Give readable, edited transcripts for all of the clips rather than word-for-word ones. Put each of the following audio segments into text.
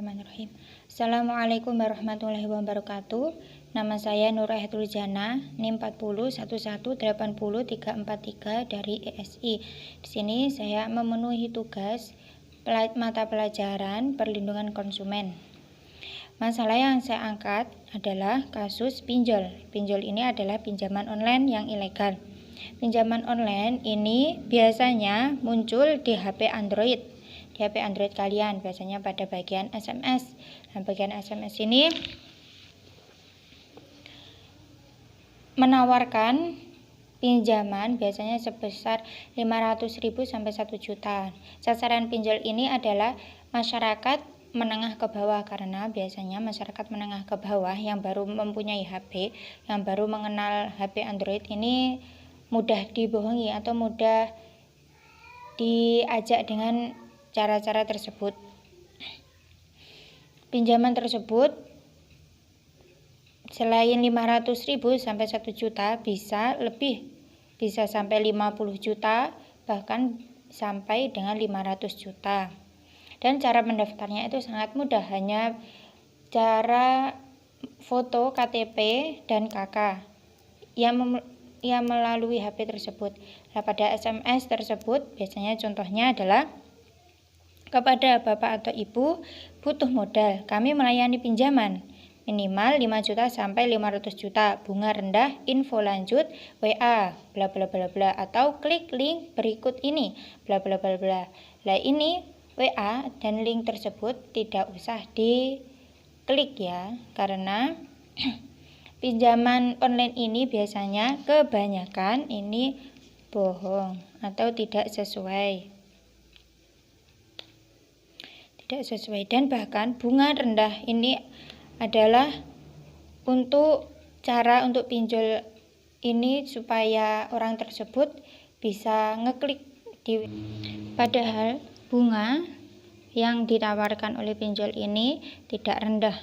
Bismillahirrahmanirrahim. Assalamualaikum warahmatullahi wabarakatuh. Nama saya Nurahatul Jana, NIM 4011800343 dari ESI. Di sini saya memenuhi tugas mata pelajaran perlindungan konsumen. Masalah yang saya angkat adalah kasus pinjol. Pinjol ini adalah pinjaman online yang ilegal. Pinjaman online ini biasanya muncul di HP Android. Di HP Android kalian biasanya pada bagian SMS. Nah, bagian SMS ini menawarkan pinjaman biasanya sebesar 500.000 sampai 1 juta. Sasaran pinjol ini adalah masyarakat menengah ke bawah, karena biasanya masyarakat menengah ke bawah yang baru mempunyai HP, yang baru mengenal HP Android ini mudah dibohongi atau mudah diajak dengan cara-cara tersebut. Pinjaman tersebut selain 500.000 sampai 1 juta bisa lebih, bisa sampai 50 juta, bahkan sampai dengan 500 juta. Dan cara mendaftarnya itu sangat mudah, hanya cara foto KTP dan KK yang melalui HP tersebut. Nah, pada SMS tersebut biasanya contohnya adalah, kepada Bapak atau Ibu butuh modal, kami melayani pinjaman minimal 5 juta sampai 500 juta, bunga rendah, info lanjut, WA, bla bla bla bla, atau klik link berikut ini, bla bla bla bla. Nah, ini WA dan link tersebut tidak usah diklik ya, karena pinjaman online ini biasanya kebanyakan ini bohong atau tidak sesuai. Dan bahkan bunga rendah ini adalah untuk cara untuk pinjol ini supaya orang tersebut bisa ngeklik padahal bunga yang ditawarkan oleh pinjol ini tidak rendah,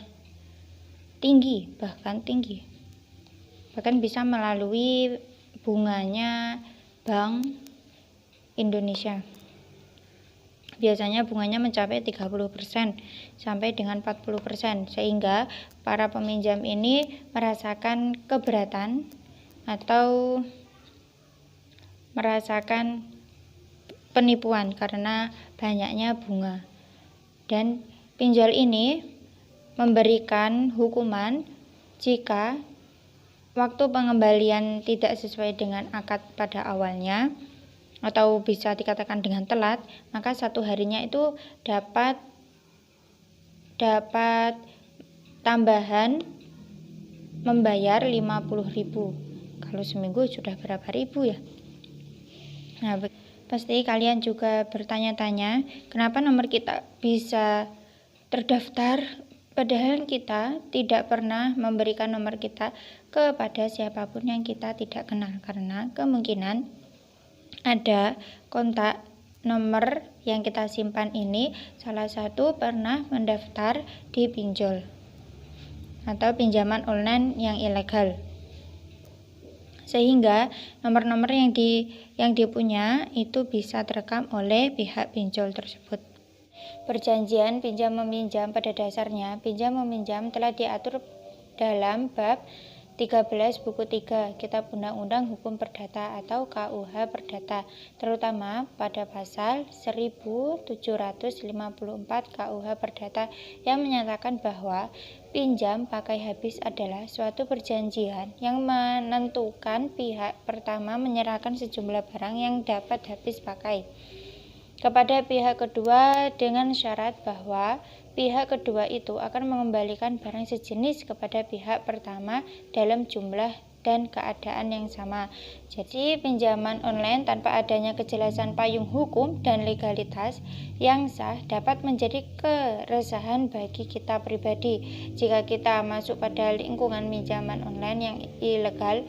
tinggi, bahkan bisa melalui bunganya Bank Indonesia. Biasanya bunganya mencapai 30% sampai dengan 40%, sehingga para peminjam ini merasakan keberatan atau merasakan penipuan karena banyaknya bunga. Dan pinjol ini memberikan hukuman jika waktu pengembalian tidak sesuai dengan akad pada awalnya, atau bisa dikatakan dengan telat, maka 1 harinya itu dapat tambahan membayar 50.000. Kalau seminggu sudah berapa ribu ya? Nah, pasti kalian juga bertanya-tanya, kenapa nomor kita bisa terdaftar padahal kita tidak pernah memberikan nomor kita kepada siapapun yang kita tidak kenal, karena kemungkinan ada kontak nomor yang kita simpan ini salah satu pernah mendaftar di pinjol atau pinjaman online yang ilegal, sehingga nomor-nomor yang dipunya itu bisa terekam oleh pihak pinjol tersebut. Perjanjian pinjam meminjam pada dasarnya pinjam meminjam telah diatur dalam bab 13 buku 3 Kitab Undang-Undang Hukum Perdata atau KUH Perdata, terutama pada pasal 1754 KUH Perdata yang menyatakan bahwa pinjam pakai habis adalah suatu perjanjian yang menentukan pihak pertama menyerahkan sejumlah barang yang dapat habis pakai kepada pihak kedua dengan syarat bahwa pihak kedua itu akan mengembalikan barang sejenis kepada pihak pertama dalam jumlah dan keadaan yang sama. Jadi pinjaman online tanpa adanya kejelasan payung hukum dan legalitas yang sah dapat menjadi keresahan bagi kita pribadi. Jika kita masuk pada lingkungan pinjaman online yang ilegal,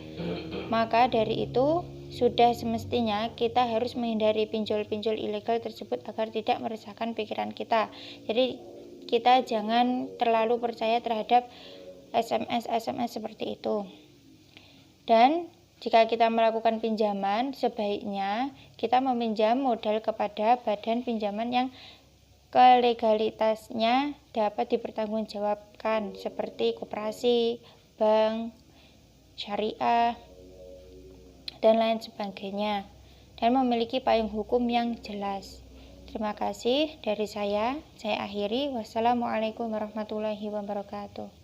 maka dari itu sudah semestinya kita harus menghindari pinjol-pinjol ilegal tersebut agar tidak meresahkan pikiran kita. Jadi kita jangan terlalu percaya terhadap SMS seperti itu. Dan jika kita melakukan pinjaman, sebaiknya kita meminjam modal kepada badan pinjaman yang kelegalitasnya dapat dipertanggungjawabkan seperti koperasi, bank, syariah, dan lain sebagainya, dan memiliki payung hukum yang jelas. Terima kasih dari saya akhiri. Wassalamualaikum warahmatullahi wabarakatuh.